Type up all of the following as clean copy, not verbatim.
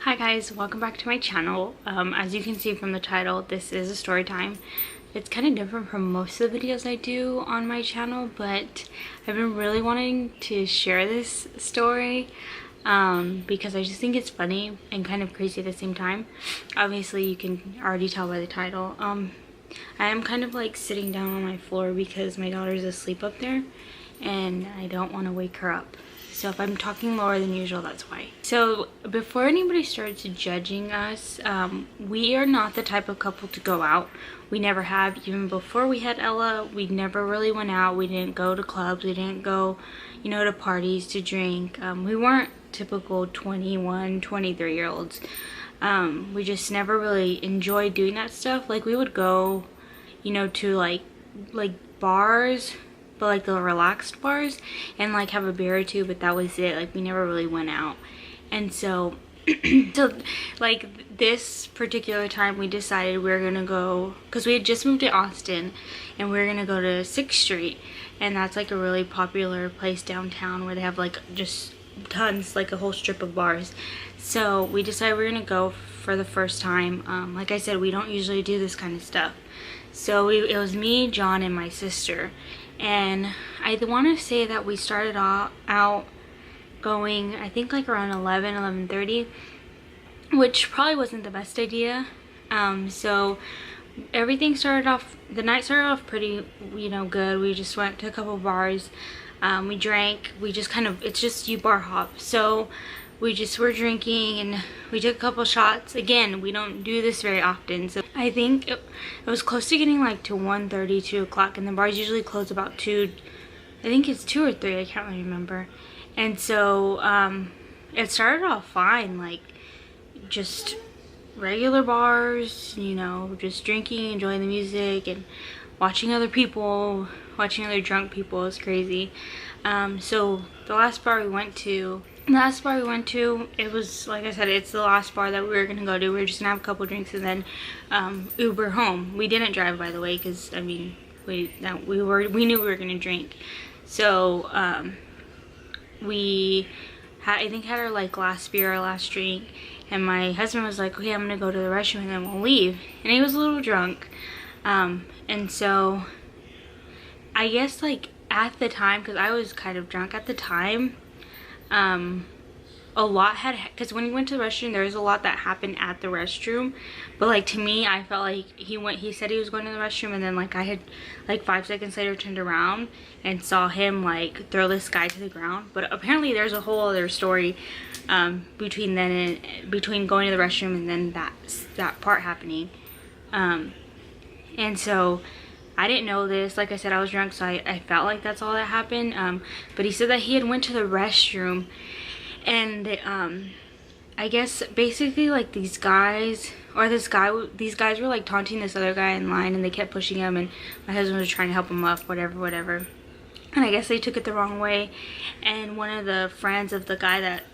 Hi guys, welcome back to my channel. As you can see from the title, this is a story time. It's kind of different from most of the videos I do on my channel, but I've been really wanting to share this story because I just think it's funny and kind of crazy at the same time. Obviously, you can already tell by the title. I am kind of like sitting down on my floor because my daughter's asleep up there and I don't want to wake her up. So if I'm talking lower than usual, that's why. So before anybody starts judging us, we are not the type of couple to go out. We never have. Even before we had Ella, we never really went out. We didn't go to clubs. We didn't go, you know, to parties to drink. We weren't typical 21, 23-year-olds. We just never really enjoyed doing that stuff. Like we would go, you know, to like bars, but like the relaxed bars, and like have a beer or two, but that was it. Like we never really went out. And so like this particular time we decided we were gonna go, because we had just moved to Austin and we were gonna go to 6th Street, and that's like a really popular place downtown where they have like just tons, like a whole strip of bars. So we decided we were gonna go for the first time. Like I said, we don't usually do this kind of stuff. So it was me, John, and my sister. And I want to say that we started out going, I think like around 11:30, which probably wasn't the best idea. So everything started off, the night started off pretty, you know, good. We just went to a couple bars. We drank, we just kind of, it's just you bar hop. So we just were drinking and we took a couple shots. Again, we don't do this very often. So I think it was close to getting like to 1:30, 2 o'clock, and the bars usually close about 2, I think it's 2 or 3, I can't really remember. And so it started off fine, like just regular bars, you know, just drinking, enjoying the music, and watching other people, watching other drunk people. Is crazy. So the last bar we went to, it was, like I said, it's the last bar that we were gonna go to. We were just gonna have a couple drinks and then Uber home. We didn't drive, by the way, because I mean we knew we were gonna drink. So we I think had our like last beer, our last drink, and my husband was like, okay, I'm gonna go to the restroom and then we'll leave. And he was a little drunk, and so I guess like at the time, because I was kind of drunk at the time, a lot had, because when he went to the restroom, there was a lot that happened at the restroom. But like to me, I felt like he said he was going to the restroom, and then like I had like 5 seconds later turned around and saw him like throw this guy to the ground. But apparently there's a whole other story between then and between going to the restroom and then that part happening. And so I didn't know this. Like I said, I was drunk, so I felt like that's all that happened. But he said that he had went to the restroom, and I guess basically like these guys were like taunting this other guy in line, and they kept pushing him, and my husband was trying to help him up, whatever. And I guess they took it the wrong way, and one of the friends of the guy that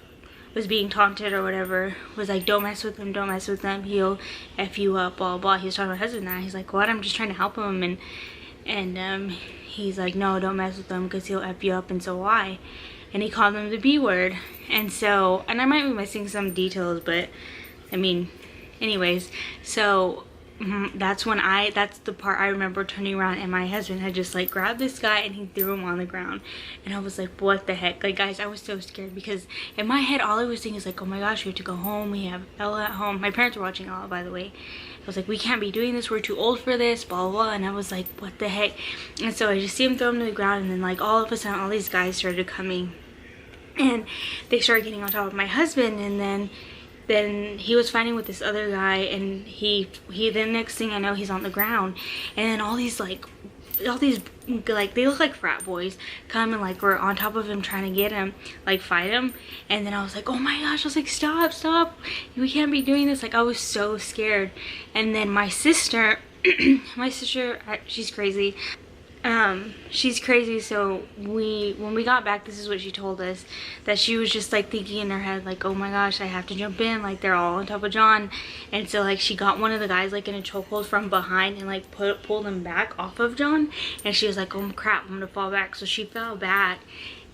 was being taunted or whatever was like, don't mess with him, he'll F you up, blah blah. He was talking to my husband now. He's like, what? I'm just trying to help him. And he's like, no, don't mess with him because he'll F you up, and so why? And he called him the B word. And so, and I might be missing some details, but I mean, anyways, so that's the part I remember turning around, and my husband had just like grabbed this guy and he threw him on the ground. And I was like, what the heck? Like, guys, I was so scared because in my head all I was thinking is like, oh my gosh, we have to go home, we have Ella at home. My parents were watching Ella, by the way. I was like, we can't be doing this, we're too old for this, blah blah. And I was like, what the heck? And so I just see him throw him to the ground, and then like all of a sudden all these guys started coming and they started getting on top of my husband, and then he was fighting with this other guy, and he then next thing I know, he's on the ground, and then all these like they look like frat boys come and like were on top of him trying to get him, like fight him. And then I was like, oh my gosh, I was like, stop, we can't be doing this. Like I was so scared. And then my sister she's crazy. So when we got back, this is what she told us, that she was just like thinking in her head like, oh my gosh, I have to jump in, like they're all on top of John. And so like she got one of the guys like in a chokehold from behind and like pulled him back off of John, and she was like, oh crap, I'm gonna fall back. So she fell back,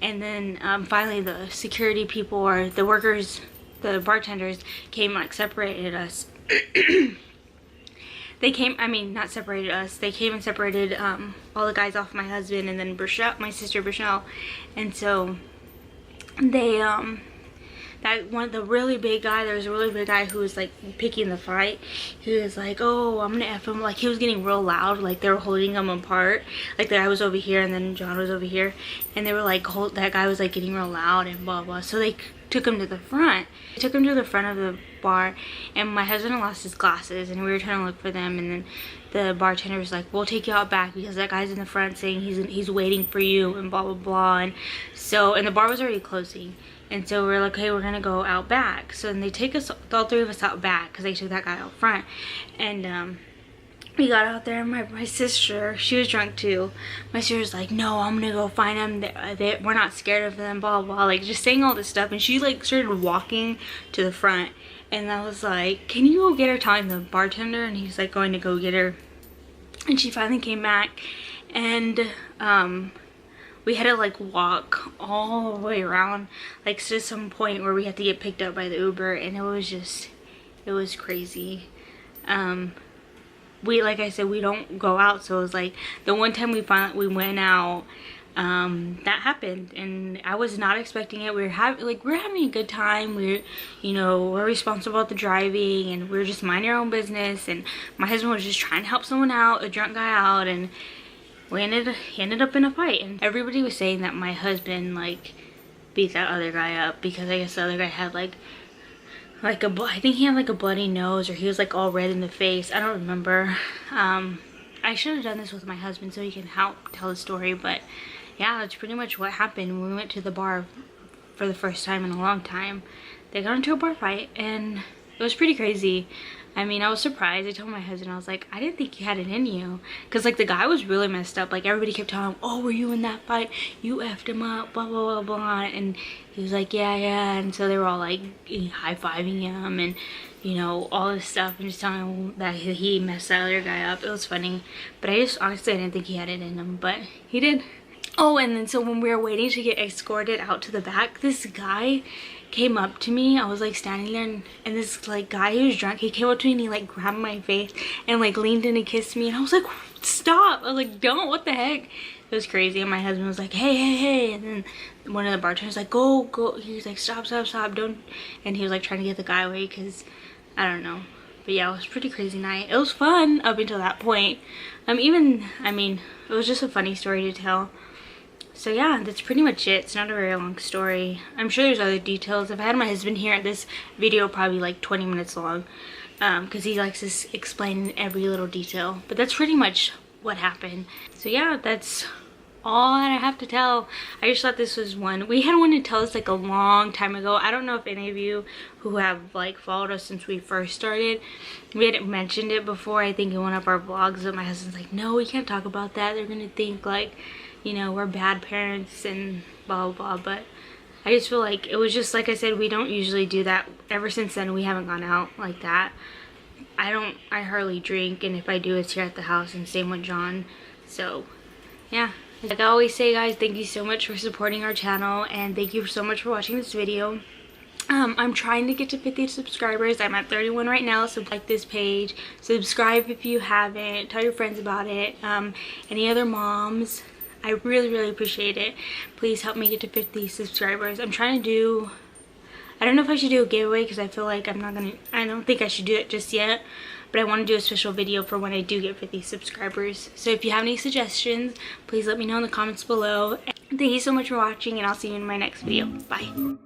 and then finally the security people, or the workers the bartenders came, like, separated us. They came, I mean, not separated us, they came and separated all the guys off my husband, and then Brichelle, my sister Brichelle. And so they that one, the really big guy, there was a really big guy who was like picking the fight. He was like, oh, I'm gonna F him. Like, he was getting real loud, like they were holding him apart. Like, the guy was over here and then John was over here, and they were like, that guy was like getting real loud and blah blah. So they took him to the front. They took him to the front of the bar, and my husband had lost his glasses, and we were trying to look for them, and then the bartender was like, we'll take you out back because that guy's in the front saying he's waiting for you and blah blah blah. And so, and the bar was already closing. And so we're like, hey, we're gonna go out back. So then they take us, all three of us, out back because they took that guy out front. And we got out there, and my sister, she was drunk too. My sister was like, no, I'm gonna go find them. We're not scared of them, blah blah, like just saying all this stuff. And she like started walking to the front, and I was like, can you go get her, telling the bartender? And he's like going to go get her. And she finally came back, and we had to like walk all the way around, like to some point where we had to get picked up by the Uber, and it was crazy. We, like I said, we don't go out, so it was like the one time we went out, that happened, and I was not expecting it. We're having a good time. We're responsible at the driving, and we're just minding our own business, and my husband was just trying to help someone out, a drunk guy out, and he ended up in a fight. And everybody was saying that my husband like beat that other guy up because I guess the other guy had like I think he had like a bloody nose, or he was like all red in the face. I don't remember. I should have done this with my husband so he can help tell the story, but yeah, that's pretty much what happened when we went to the bar for the first time in a long time. They got into a bar fight, and it was pretty crazy. I mean, I was surprised. I told my husband, I was like, I didn't think you had it in you. Because, like, the guy was really messed up. Like, everybody kept telling him, oh, were you in that fight? You effed him up, blah, blah, blah, blah. And he was like, yeah, yeah. And so they were all, like, high-fiving him and, all this stuff. And just telling him that he messed that other guy up. It was funny. But honestly, I didn't think he had it in him. But he did. Oh, and then so when we were waiting to get escorted out to the back, this guy came up to me. I was like standing there, and this like guy who was drunk, he came up to me and he like grabbed my face and like leaned in and kissed me, and I was like, stop. I was like, don't, what the heck. It was crazy. And my husband was like, hey, hey, hey. And then one of the bartenders was like, go. He was like, stop, don't. And he was like trying to get the guy away because I don't know. But yeah, it was a pretty crazy night. It was fun up until that point. I mean, it was just a funny story to tell. So yeah, that's pretty much it. It's not a very long story. I'm sure there's other details. If I had my husband here, this video would probably be like 20 minutes long, because he likes to explain every little detail. But that's pretty much what happened. So yeah, that's all that I have to tell. I just thought this was one. We had one to tell us like a long time ago. I don't know if any of you who have like followed us since we first started, we had mentioned it before, I think in one of our vlogs, but my husband's like, no, we can't talk about that. They're gonna think like, we're bad parents and blah blah blah. But I just feel like it was just, like I said, we don't usually do that. Ever since then, we haven't gone out like that. I hardly drink, and if I do, it's here at the house, and same with John. So yeah, like I always say, guys, thank you so much for supporting our channel, and thank you so much for watching this video. I'm trying to get to 50 subscribers. I'm at 31 right now, so like this page, subscribe if you haven't, tell your friends about it. Any other moms, I really appreciate it. Please help me get to 50 subscribers. I'm trying to do, I don't know if I should do a giveaway because I feel like I don't think I should do it just yet, but I want to do a special video for when I do get 50 subscribers. So if you have any suggestions, please let me know in the comments below. Thank you so much for watching, and I'll see you in my next video. Bye.